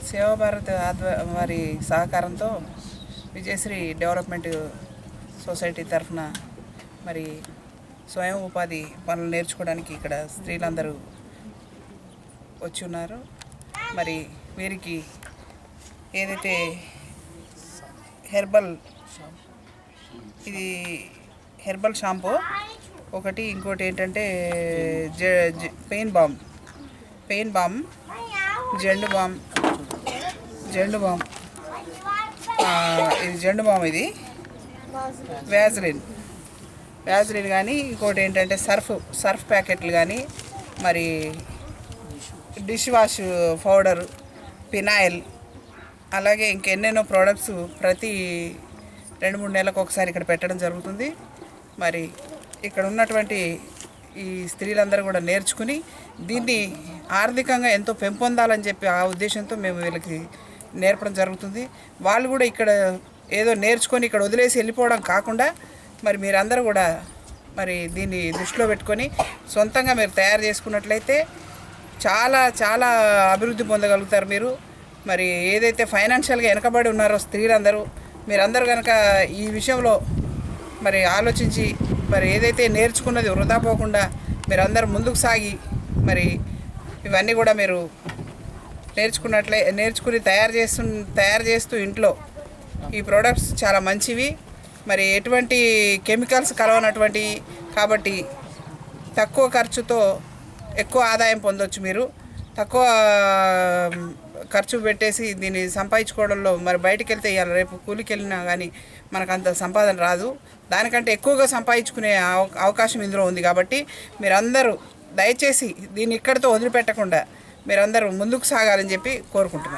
సేవా భారత్ వారి సహకారంతో విజయశ్రీ డెవలప్మెంట్ సొసైటీ తరఫున మరి స్వయం ఉపాధి పనులు నేర్చుకోవడానికి ఇక్కడ స్త్రీలందరూ వచ్చి ఉన్నారు. మరి వీరికి ఏదైతే ఇది హెర్బల్ షాంపూ ఒకటి, ఇంకోటి ఏంటంటే పెయిన్ బామ్, జెండు బామ్, ఇది జెండు బామ్, ఇది వ్యాజ్లిన్ కానీ, ఇంకోటి ఏంటంటే సర్ఫ్ ప్యాకెట్లు కానీ, మరి డిష్ వాష్ పౌడర్, ఫినాయిల్, అలాగే ఇంకెన్నెన్నో ప్రోడక్ట్స్ ప్రతి 2-3 నెలలకు ఒకసారి ఇక్కడ పెట్టడం జరుగుతుంది. మరి ఇక్కడ ఉన్నటువంటి ఈ స్త్రీలందరూ కూడా నేర్చుకుని దీన్ని ఆర్థికంగా ఎంతో పెంపొందాలని చెప్పి ఆ ఉద్దేశంతో మేము వీళ్ళకి నేర్పడం జరుగుతుంది. వాళ్ళు కూడా ఇక్కడ ఏదో నేర్చుకొని ఇక్కడ వదిలేసి వెళ్ళిపోవడం కాకుండా మరి మీరందరూ కూడా మరి దీన్ని దృష్టిలో పెట్టుకొని సొంతంగా మీరు తయారు చేసుకున్నట్లయితే చాలా చాలా అభివృద్ధి పొందగలుగుతారు మీరు. మరి ఏదైతే ఫైనాన్షియల్గా వెనకబడి ఉన్నారో స్త్రీలందరూ, మీరందరూ కనుక ఈ విషయంలో మరి ఆలోచించి మరి ఏదైతే నేర్చుకున్నది వృధా పోకుండా మీరందరూ ముందుకు సాగి మరి ఇవన్నీ కూడా మీరు నేర్చుకుని తయారు చేస్తూ ఇంట్లో ఈ ప్రోడక్ట్స్ చాలా మంచివి. మరి ఎటువంటి కెమికల్స్ కలవనటువంటి కాబట్టి తక్కువ ఖర్చుతో ఎక్కువ ఆదాయం పొందొచ్చు. మీరు తక్కువ ఖర్చు పెట్టేసి దీన్ని సంపాదించుకోవడంలో మరి బయటికి వెళ్తే ఇవాళ రేపు కూలికి వెళ్ళినా కానీ మనకు అంత సంపాదన రాదు. దానికంటే ఎక్కువగా సంపాదించుకునే అవకాశం ఇందులో ఉంది. కాబట్టి మీరందరూ దయచేసి దీన్ని ఇక్కడితో వదిలిపెట్టకుండా మీరందరూ ముందుకు సాగాలని చెప్పి కోరుకుంటున్నాను.